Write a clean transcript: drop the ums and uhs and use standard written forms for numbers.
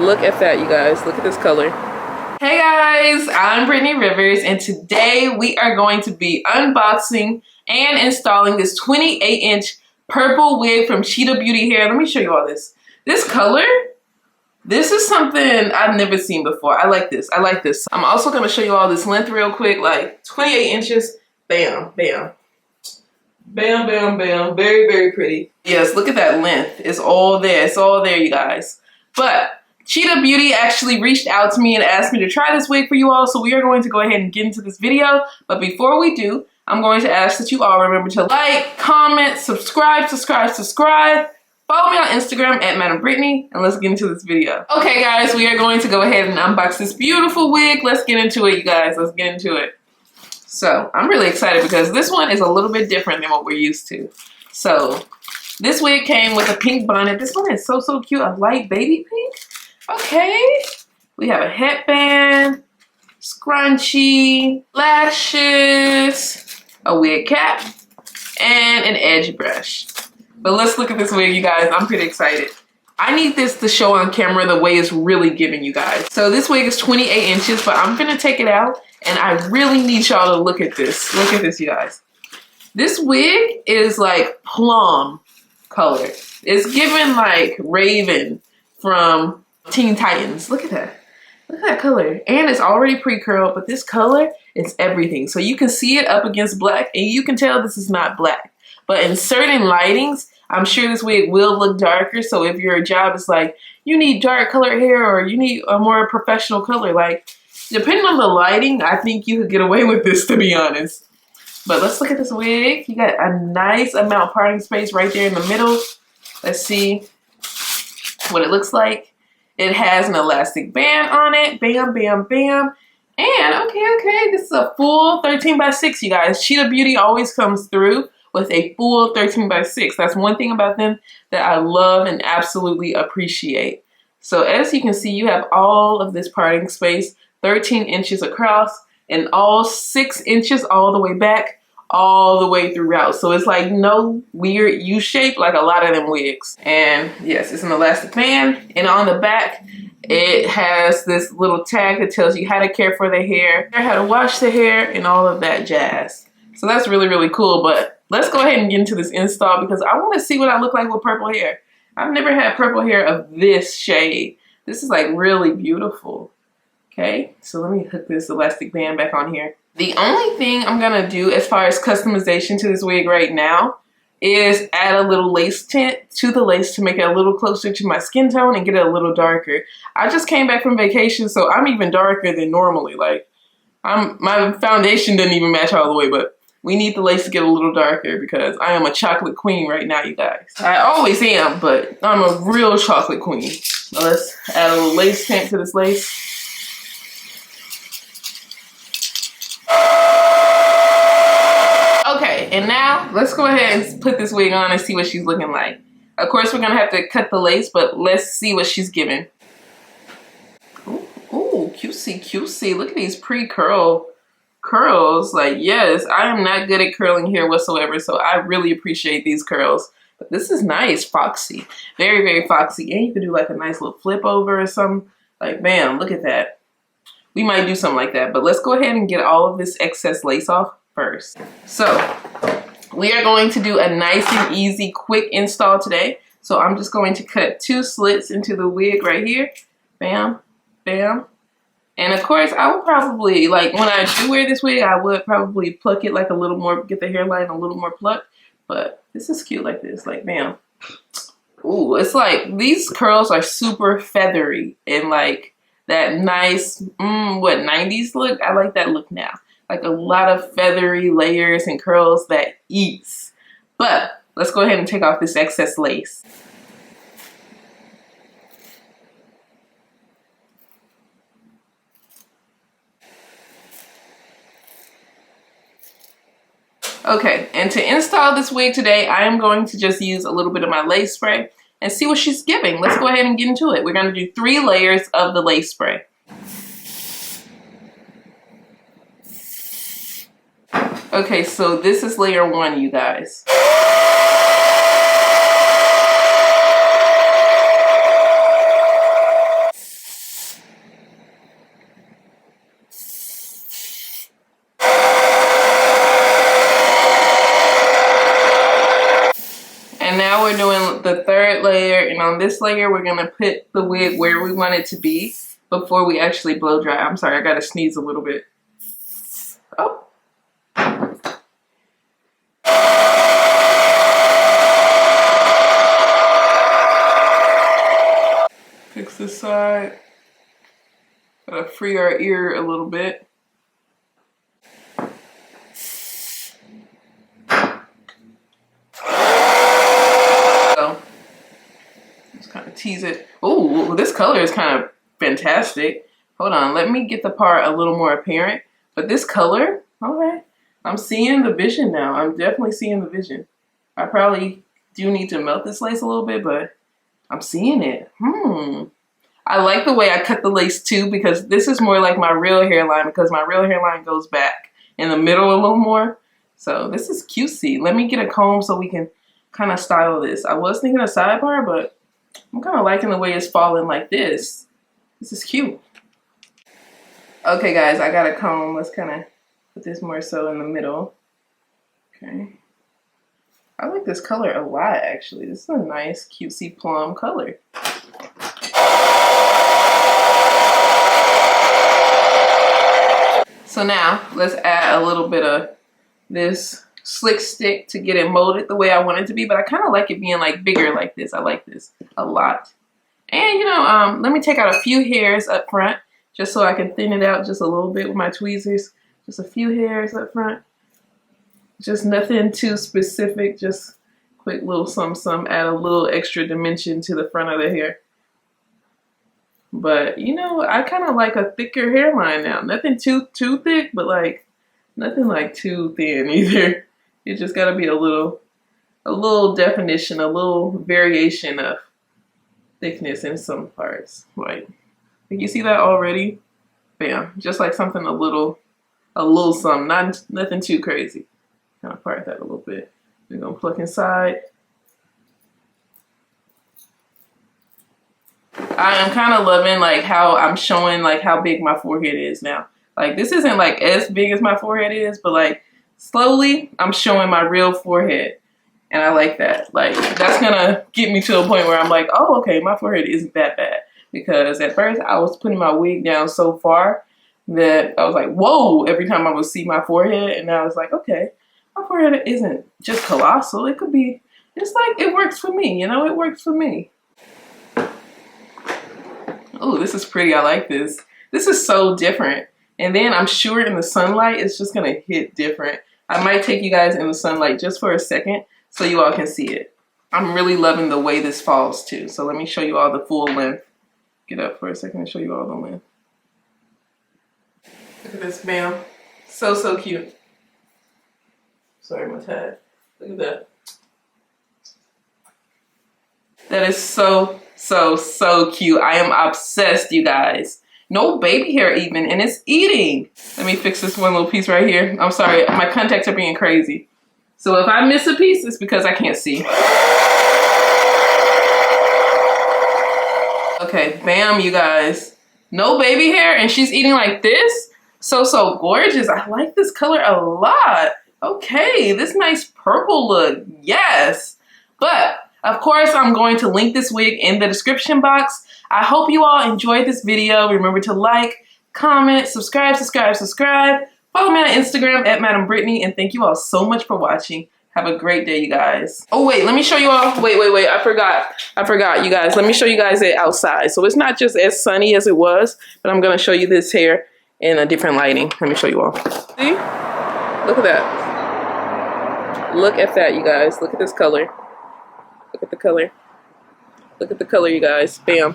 Look at that, you guys. Look at this color. Hey guys, I'm Brittany Rivers, and today we are going to be unboxing and installing this 28-inch purple wig from Cheetah Beauty Hair. Let me show you all this. This color, this is something I've never seen before. I like this. I like this. I'm also going to show you all this length real quick, like 28 inches. Bam, bam. Bam, bam, bam. Very, very pretty. Yes, look at that length. It's all there. It's all there, you guys. But Cheetah Beauty actually reached out to me and asked me to try this wig for you all, so we are going to go ahead and get into this video. But before we do, I'm going to ask that you all remember to like, comment, subscribe. Follow me on Instagram at Madam Brittany, and let's get into this video. Okay guys, we are going to go ahead and unbox this beautiful wig. Let's get into it, you guys. Let's get into it. So I'm really excited because this one is a little bit different than what we're used to. So this wig came with a pink bonnet. This one is so cute, a light baby pink. Okay, we have a headband, scrunchie, lashes, a wig cap, and an edge brush. But let's look at this wig, you guys. I'm pretty excited. I need this to show on camera the way it's really giving, you guys. So this wig is 28 inches, but I'm gonna take it out, and I really need y'all to look at this. Look at this, you guys. This wig is like plum color. It's giving like Raven from Teen Titans. Look at that. Look at that color. And it's already pre-curled, but this color is everything. So you can see it up against black, and you can tell this is not black. But in certain lightings, I'm sure this wig will look darker. So if your job is like, you need dark colored hair or you need a more professional color, like depending on the lighting, I think you could get away with this, to be honest. But let's look at this wig. You got a nice amount of parting space right there in the middle. Let's see what it looks like. It has an elastic band on it. Bam, bam, bam. And okay, this is a full 13x6, you guys. Cheetah Beauty always comes through with a full 13x6. That's one thing about them that I love and absolutely appreciate. So as you can see, you have all of this parting space, 13 inches across, and all 6 inches all the way back, all the way throughout. So it's like no weird U-shape like a lot of them wigs. And yes, it's an elastic band. And on the back, it has this little tag that tells you how to care for the hair, how to wash the hair, and all of that jazz. So that's really, really cool. But let's go ahead and get into this install because I want to see what I look like with purple hair. I've never had purple hair of this shade. This is like really beautiful. Okay, so let me hook this elastic band back on here. The only thing I'm gonna do as far as customization to this wig right now is add a little lace tint to the lace to make it a little closer to my skin tone and get it a little darker. I just came back from vacation, so I'm even darker than normally. Like, my foundation doesn't even match all the way, but we need the lace to get a little darker because I am a chocolate queen right now, you guys. I always am, but I'm a real chocolate queen. So let's add a little lace tint to this lace. Okay, and now let's go ahead and put this wig on and see what she's looking like. Of course, we're gonna have to cut the lace, but let's see what she's giving. Ooh, cutesy. Look at these pre-curl curls. Like, yes, I am not good at curling hair whatsoever, so I really appreciate these curls. But this is nice, foxy. Very, very foxy. And you could do like a nice little flip over or something. Like, bam, look at that. We might do something like that, but let's go ahead and get all of this excess lace off first. So we are going to do a nice and easy quick install today. So I'm just going to cut 2 slits into the wig right here. Bam, bam. And of course, I would probably, like when I do wear this wig, I would probably pluck it like a little more, get the hairline a little more plucked. But this is cute like this, like bam. Ooh, it's like these curls are super feathery and like that nice, what, 90s look? I like that look now. Like a lot of feathery layers and curls that eats. But let's go ahead and take off this excess lace. Okay, and to install this wig today, I am going to just use a little bit of my lace spray and see what she's giving. Let's go ahead and get into it. We're going to do 3 layers of the lace spray. Okay, so this is layer 1, you guys. now we're doing the third layer, and on this layer we're gonna put the wig where we want it to be before we actually blow dry. I'm sorry, I gotta sneeze a little bit. Oh. Fix this side. Gotta free our ear a little bit. So, just kind of tease it. Oh, this color is kind of fantastic. Hold on, let me get the part a little more apparent. But this color, okay, I'm seeing the vision now. I'm definitely seeing the vision. I probably do need to melt this lace a little bit, but I'm seeing it. I like the way I cut the lace too, because this is more like my real hairline, because my real hairline goes back in the middle a little more. So this is cutesy. Let me get a comb so we can kind of style this. I was thinking a sidebar, but I'm kind of liking the way it's falling like this. This is cute. Okay guys, I got a comb. Let's kind of put this more so in the middle. Okay. I like this color a lot actually. This is a nice cutesy plum color. So now let's add a little bit of this slick stick to get it molded the way I want it to be, but I kind of like it being like bigger like this. I like this a lot. And you know, let me take out a few hairs up front just so I can thin it out just a little bit with my tweezers. Just a few hairs up front. Just nothing too specific, just quick little some, add a little extra dimension to the front of the hair. But you know, I kind of like a thicker hairline now. Nothing too thick, but like nothing like too thin either. It just gotta be a little definition, a little variation of thickness in some parts. Like you see that already? Bam, just like something a little something, nothing too crazy. Kind of part that a little bit. We're gonna pluck inside. I am kind of loving like how I'm showing like how big my forehead is now. Like this isn't like as big as my forehead is, but like slowly I'm showing my real forehead. And I like that. Like that's gonna get me to a point where I'm like, oh, okay, my forehead isn't that bad. Because at first I was putting my wig down so far that I was like, whoa, every time I would see my forehead. And now it's like, okay, my forehead isn't just colossal. It could be, it's like, it works for me, you know, it works for me. Oh, this is pretty. I like this. This is so different. And then I'm sure in the sunlight, it's just gonna hit different. I might take you guys in the sunlight just for a second so you all can see it. I'm really loving the way this falls too. So let me show you all the full length. Get up for a second and show you all the length. Look at this, bam. So cute. Sorry, my tag. Look at that. That is so cute. I am obsessed, you guys. No baby hair even, and it's eating. Let me fix this one little piece right here. I'm sorry, my contacts are being crazy. So if I miss a piece, it's because I can't see. Okay, bam, you guys. No baby hair, and she's eating like this. So gorgeous. I like this color a lot. Okay, this nice purple look, yes. But of course, I'm going to link this wig in the description box. I hope you all enjoyed this video. Remember to like, comment, subscribe. Follow me on Instagram at Madam Brittany, and thank you all so much for watching. Have a great day, you guys. Oh wait, let me show you all. Wait, I forgot, you guys. Let me show you guys it outside. So it's not just as sunny as it was, but I'm gonna show you this hair in a different lighting. Let me show you all. See? Look at that. Look at that, you guys. Look at this color. Look at the color. Look at the color, you guys. Bam.